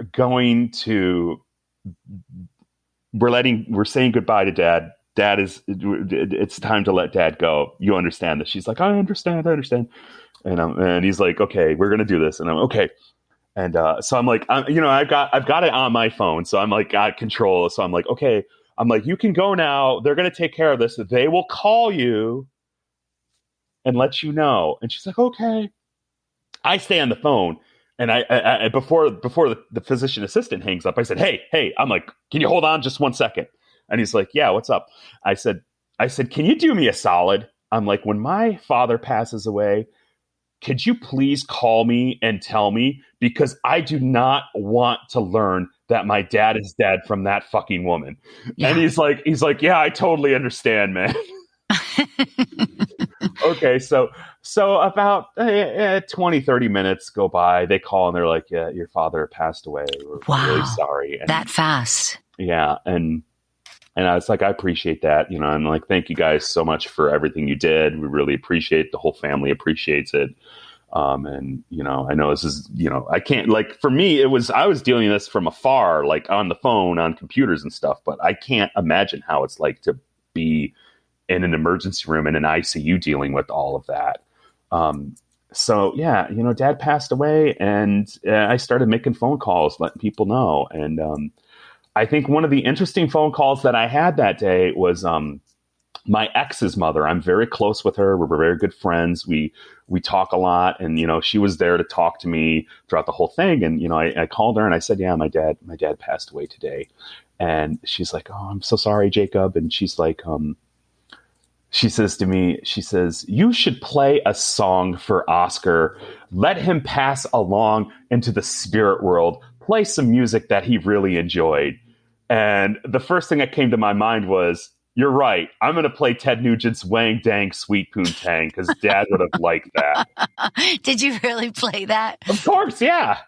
saying goodbye to Dad. Dad it's time to let Dad go. You understand this? She's like, I understand. And he's like, okay, we're going to do this. And I'm okay. And so I'm like, I've got it on my phone. So I'm got control. So I'm like, okay, you can go now. They're going to take care of this. They will call you and let you know. And she's like, okay. I stay on the phone. And I before the physician assistant hangs up, I said, hey, I'm like, can you hold on just 1 second? And he's like, yeah, what's up? I said, can you do me a solid? I'm like, when my father passes away, could you please call me and tell me? Because I do not want to learn that my dad is dead from that fucking woman. Yeah. And he's like, yeah, I totally understand, man. Okay. So about 20, 30 minutes go by. They call and they're like, yeah, your father passed away. We're really sorry. And that fast. Yeah. And I was like, I appreciate that. I'm like, thank you guys so much for everything you did. We really appreciate it. The whole family appreciates it. And, I know this is, I can't for me, I was dealing with this from afar, on the phone, on computers and stuff, but I can't imagine how it's like to be in an emergency room in an ICU dealing with all of that. So yeah, Dad passed away, and I started making phone calls, letting people know. And, I think one of the interesting phone calls that I had that day was my ex's mother. I'm very close with her. We're very good friends. We talk a lot, and she was there to talk to me throughout the whole thing. And I called her and I said, "Yeah, my dad passed away today." And she's like, "Oh, I'm so sorry, Jacob." And she's like, she says to me, "You should play a song for Oscar. Let him pass along into the spirit world. Play some music that he really enjoyed." And the first thing that came to my mind was, you're right. I'm going to play Ted Nugent's Wang Dang Sweet Poontang because Dad would have liked that. Did you really play that? Of course, yeah.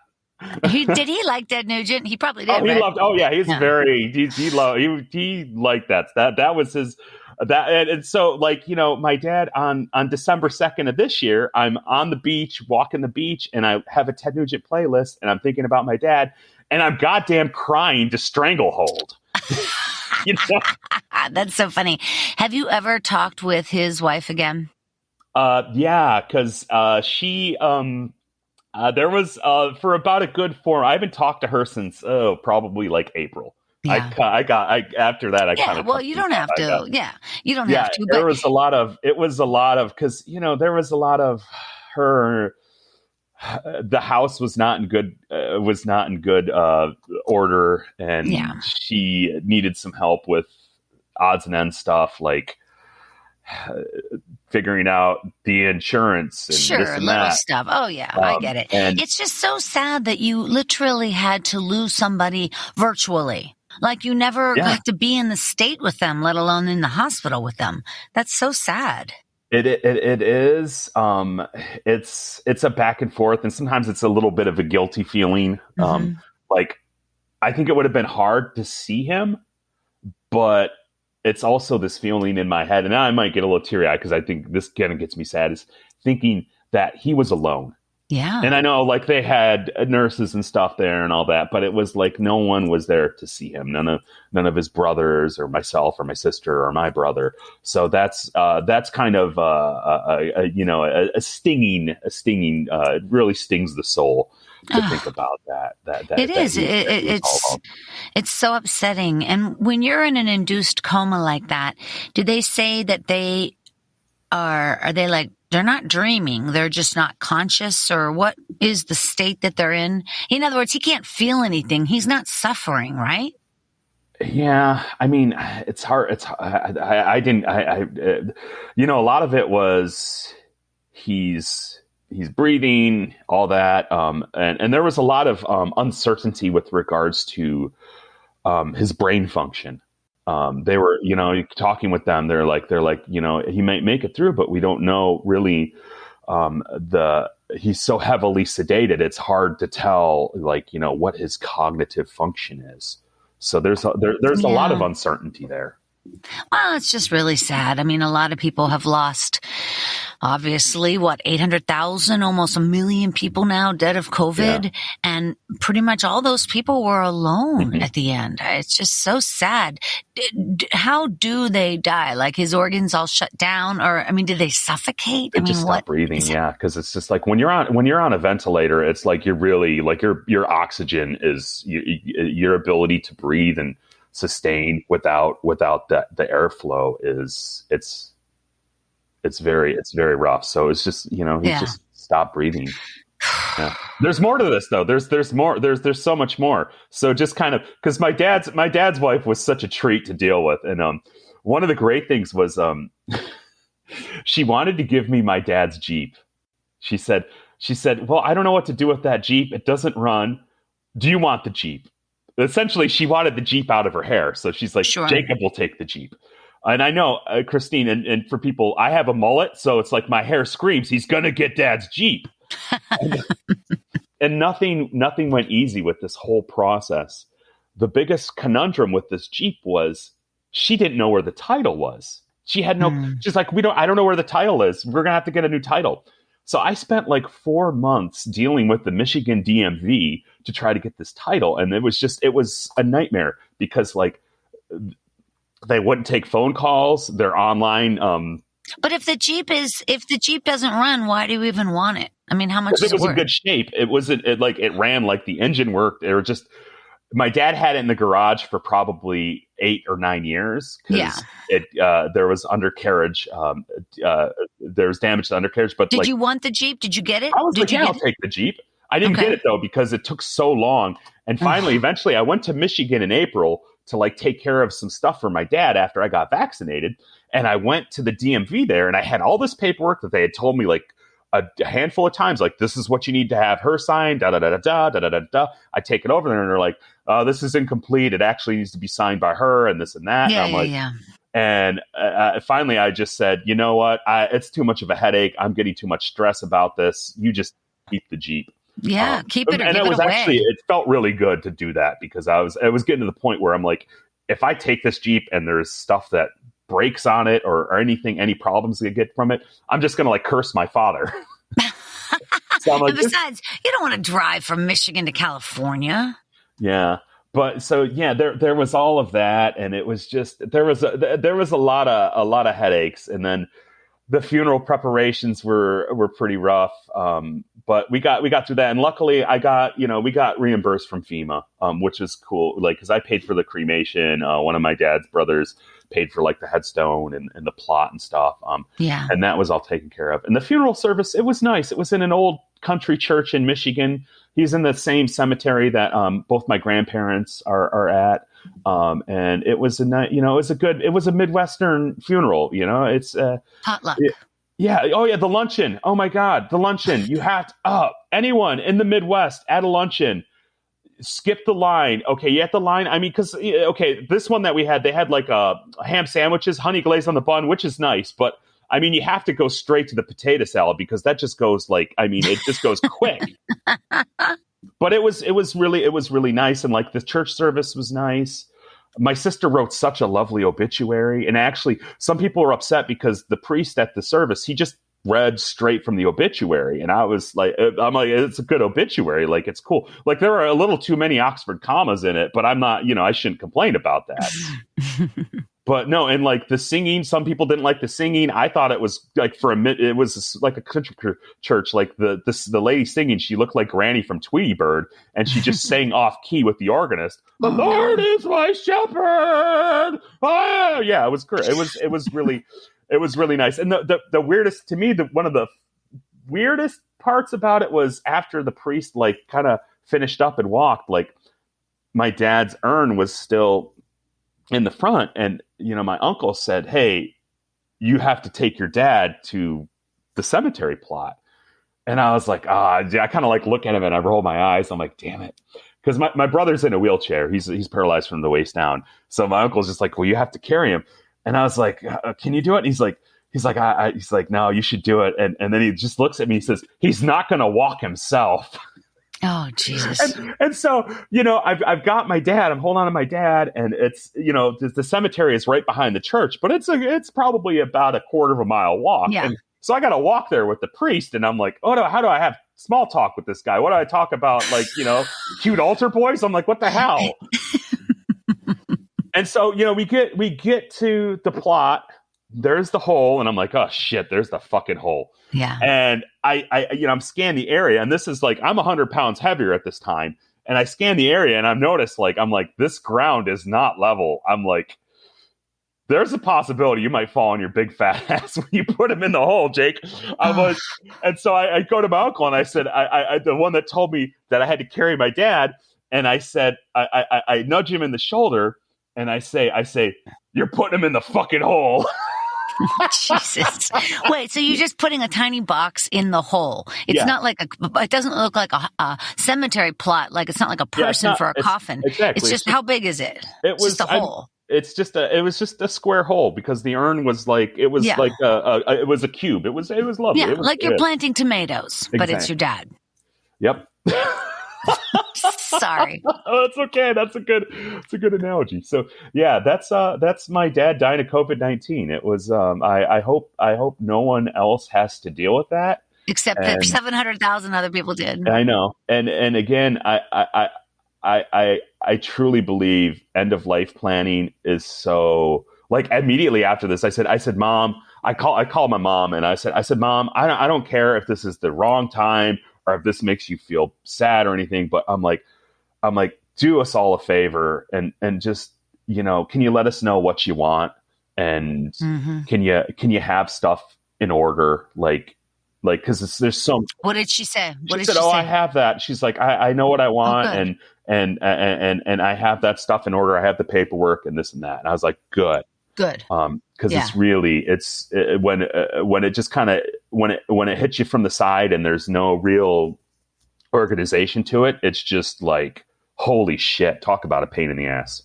Did he like Ted Nugent? He probably did. Oh, he right? loved. Oh, yeah, he's Yeah. very. He liked that. That was his. And so, like, my dad on December 2nd of this year, I'm on the beach, walking the beach, and I have a Ted Nugent playlist, and I'm thinking about my dad, and I'm goddamn crying to Stranglehold. That's so funny. Have you ever talked with his wife again? Yeah, because she there was for about a good 4. I haven't talked to her since probably like April. Yeah. After that I kind of well, you don't have to. Yeah, you don't have to. There But was a lot of because there was a lot of her. The house was not in good order, and she needed some help with odds and ends stuff like figuring out the insurance and sure, this and little that. stuff. Oh yeah, I get it. And it's just so sad that you literally had to lose somebody virtually. Like you never got to be in the state with them, let alone in the hospital with them. That's so sad. It is. It's a back and forth, and sometimes it's a little bit of a guilty feeling. Like I think it would have been hard to see him, but it's also this feeling in my head, and now I might get a little teary-eyed because I think this kind of gets me sad, is thinking that he was alone. Yeah. And I know like they had nurses and stuff there and all that, but it was like no one was there to see him. None of his brothers or myself or my sister or my brother. So that's kind of a stinging. It really stings the soul to think about that. It is. It's so upsetting. And when you're in an induced coma like that, do they say that they are they like, they're not dreaming, they're just not conscious, or what is the state that they're in? In other words, he can't feel anything. He's not suffering, right? Yeah. I mean, it's hard. I didn't, a lot of it was he's breathing, all that. And there was a lot of uncertainty with regards to his brain function. They were, talking with them. They're like, he might make it through, but we don't know really. He's so heavily sedated. It's hard to tell, what his cognitive function is. So there's a lot of uncertainty there. Well, it's just really sad. I mean, a lot of people have lost, obviously, 800,000, almost 1 million people now dead of COVID. Yeah. And pretty much all those people were alone at the end. It's just so sad. How do they die? Like his organs all shut down? Or, did they suffocate? They just stop breathing. Yeah. Cause it's just like when you're on a ventilator, it's like you're really like your oxygen is your ability to breathe and sustain without the airflow it's very rough. So it's just, just stopped breathing. Yeah. There's more to this though. There's more. There's so much more. So just kind of, cause my dad's wife was such a treat to deal with. And, one of the great things was, she wanted to give me my dad's Jeep. She said, well, I don't know what to do with that Jeep. It doesn't run. Do you want the Jeep? Essentially, she wanted the Jeep out of her hair. So she's like, sure. Jacob will take the Jeep. And I know, Christine, and for people, I have a mullet. So it's like my hair screams, he's going to get dad's Jeep. And nothing went easy with this whole process. The biggest conundrum with this Jeep was she didn't know where the title was. She had she's like, I don't know where the title is. We're going to have to get a new title. So I spent like 4 months dealing with the Michigan DMV to try to get this title. And it was a nightmare because like they wouldn't take phone calls. They're online. But if the Jeep doesn't run, why do you even want it? How much is it worth? It was in good shape. It ran, like the engine worked. They were just, my dad had it in the garage for probably 8 or 9 years. There was undercarriage. There was damage to undercarriage. But did you want the Jeep? Did you get it? I was I'll take the Jeep. I didn't get it though, because it took so long. And finally, eventually I went to Michigan in April to like take care of some stuff for my dad after I got vaccinated. And I went to the DMV there and I had all this paperwork that they had told me like a handful of times, like, this is what you need to have her sign, da da da da da da da da da. I take it over there and they're like, this is incomplete. It actually needs to be signed by her and this and that. Yeah, and I'm like, and finally I just said, you know what? It's too much of a headache. I'm getting too much stress about this. You just keep the Jeep. Yeah, keep it or and give it it was away. actually, it felt really good to do that because I was getting to the point where I'm like, if I take this Jeep and there's stuff that breaks on it or anything, any problems that get from it, I'm just going to like curse my father. So I'm like, And besides, you don't want to drive from Michigan to California. yeah. But so, yeah, there was all of that. And it was just, there was a lot of headaches. And then the funeral preparations were pretty rough. But we got through that. And luckily we got reimbursed from FEMA, which is cool. Like, cause I paid for the cremation. One of my dad's brothers paid for like the headstone and the plot and stuff. And that was all taken care of. And the funeral service, it was nice. It was in an old country church in Michigan. He's in the same cemetery that both my grandparents are at. And it was it was a Midwestern funeral. It's potluck. Yeah. Oh yeah. The luncheon. Oh my God. The luncheon. You have to, anyone in the Midwest at a luncheon, skip the line. Okay. You at the line. I mean, this one that we had, they had like ham sandwiches, honey glazed on the bun, which is nice, but I mean, you have to go straight to the potato salad because that just goes it just goes quick. But it was really nice. And like the church service was nice. My sister wrote such a lovely obituary. And actually some people were upset because the priest at the service, he just read straight from the obituary. And I was like, it's a good obituary. Like, it's cool. Like there are a little too many Oxford commas in it, but I'm not, I shouldn't complain about that. But no, and like the singing, some people didn't like the singing. I thought it was like it was like a country church. Like the lady singing, she looked like Granny from Tweety Bird, and she just sang off key with the organist. The Lord is my shepherd. Oh, yeah, it was great. It was really nice. And the weirdest to me, one of the weirdest parts about it was after the priest like kind of finished up and walked. Like my dad's urn was still in the front, and my uncle said, "Hey, you have to take your dad to the cemetery plot." And I was like, I kind of like look at him and I roll my eyes. I'm like, damn it. Because my brother's in a wheelchair. He's paralyzed from the waist down. So my uncle's just like, well, you have to carry him. And I was like, can you do it? And he's like, no, you should do it. And then he just looks at me and says, he's not going to walk himself. Oh, Jesus. And so, I've got my dad, I'm holding on to my dad, and it's, the cemetery is right behind the church, but it's probably about a quarter of a mile walk. Yeah. And so I got to walk there with the priest, and I'm like, how do I have small talk with this guy? What do I talk about? Like, cute altar boys? I'm like, what the hell? And so, we get to the plot. There's the hole, and I'm like, oh shit, there's the fucking hole. Yeah. And I'm scanning the area, and this is like, I'm 100 pounds heavier at this time. And I scan the area, and I've noticed, I'm like, this ground is not level. I'm like, there's a possibility you might fall on your big fat ass when you put him in the hole, Jake. And so I go to my uncle, and I said, I the one that told me that I had to carry my dad. And I said, I nudge him in the shoulder, and I say, you're putting him in the fucking hole. Jesus. Wait, so you're just putting a tiny box in the hole. It's not like it doesn't look like a cemetery plot. Like it's not like a person for a coffin. Exactly. It's just how big is it? It was just a hole. It was just a square hole because the urn was like, it was like it was a cube. It was lovely. Yeah, it was like you're planting tomatoes, but it's your dad. Yep. Sorry. Oh, that's okay. That's a good analogy. So yeah, that's my dad dying of COVID-19. It was I hope no one else has to deal with that. Except that 700,000 other people did. I know. And again, I truly believe end of life planning is so, like, immediately after this, I said, Mom, I called my mom and I said, Mom, I don't care if this is the wrong time or if this makes you feel sad or anything, but I'm like, do us all a favor and just, can you let us know what you want? And can you have stuff in order? Like, cause there's so. What did she say? She said, I have that. She's like, I know what I want. And I have that stuff in order. I have the paperwork and this and that. And I was like, good. Cause it's really, when it just kind of, when it hits you from the side and there's no real organization to it, it's just like, holy shit, talk about a pain in the ass.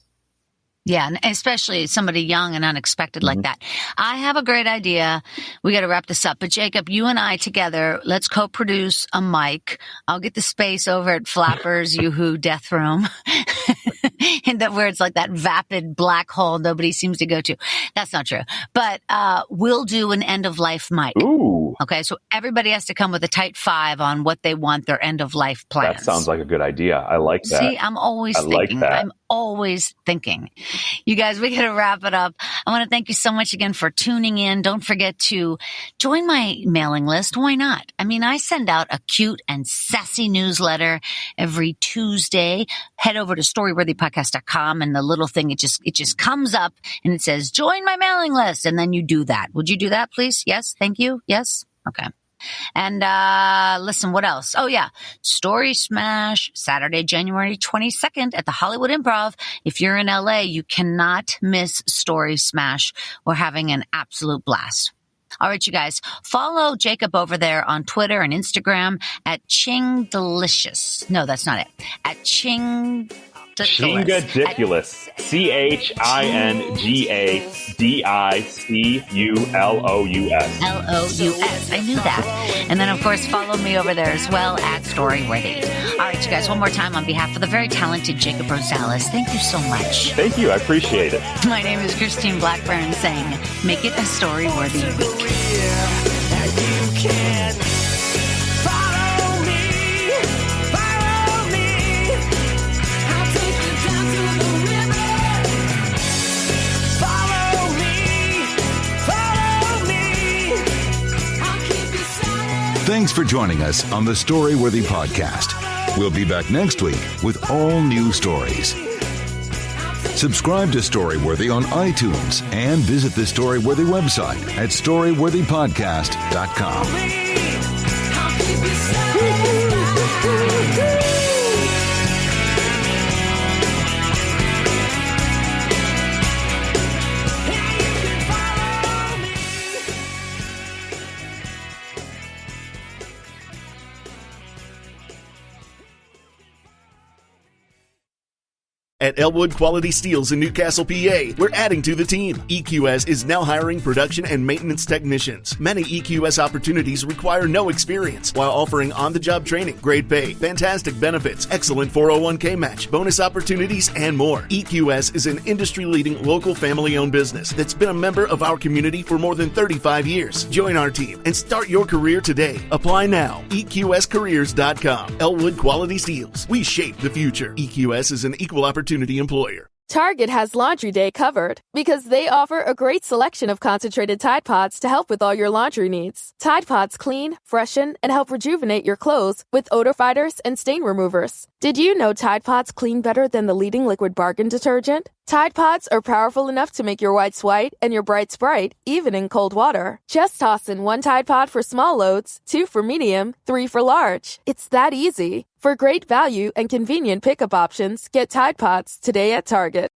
Yeah, and especially somebody young and unexpected like that. I have a great idea. We got to wrap this up. But Jacob, you and I together, let's co-produce a mic. I'll get the space over at Flappers Yoo-Hoo Death Room. And that where it's like that vapid black hole nobody seems to go to. That's not true. But we'll do an end-of-life mic. Ooh. Okay, so everybody has to come with a tight 5 on what they want their end-of-life plans. That sounds like a good idea. I like that. See, I'm always thinking. Like that. I'm always thinking. You guys, we got to wrap it up. I want to thank you so much again for tuning in. Don't forget to join my mailing list. Why not? I mean, I send out a cute and sassy newsletter every Tuesday. Head over to storyworthypodcast.com and the little thing, it just comes up and it says, join my mailing list. And then you do that. Would you do that, please? Yes. Thank you. Yes. Okay. And listen, what else? Oh, yeah. Story Smash, Saturday, January 22nd at the Hollywood Improv. If you're in LA, you cannot miss Story Smash. We're having an absolute blast. All right, you guys, follow Jacob over there on Twitter and Instagram at Ching Delicious. No, that's not it. At Ching Chingadiculous. CHINGADICULOUS. LOUS. I knew that. And then, of course, follow me over there as well at Storyworthy. All right, you guys, one more time on behalf of the very talented Jacob Rosalez, thank you so much. Thank you. I appreciate it. My name is Christine Blackburn saying, make it a story-worthy week. Thanks for joining us on the Storyworthy Podcast. We'll be back next week with all new stories. Subscribe to Storyworthy on iTunes and visit the Storyworthy website at storyworthypodcast.com. At Elwood Quality Steels in Newcastle, PA, we're adding to the team. EQS is now hiring production and maintenance technicians. Many EQS opportunities require no experience, while offering on-the-job training, great pay, fantastic benefits, excellent 401k match, bonus opportunities, and more. EQS is an industry-leading local family-owned business that's been a member of our community for more than 35 years. Join our team and start your career today. Apply now. EQScareers.com. Elwood Quality Steels. We shape the future. EQS is an equal opportunity employer. Target has Laundry Day covered because they offer a great selection of concentrated Tide Pods to help with all your laundry needs. Tide Pods clean, freshen, and help rejuvenate your clothes with odor fighters and stain removers. Did you know Tide Pods clean better than the leading liquid bargain detergent? Tide Pods are powerful enough to make your whites white and your brights bright, even in cold water. Just toss in 1 Tide Pod for small loads, 2 for medium, 3 for large. It's that easy. For great value and convenient pickup options, get Tide Pods today at Target.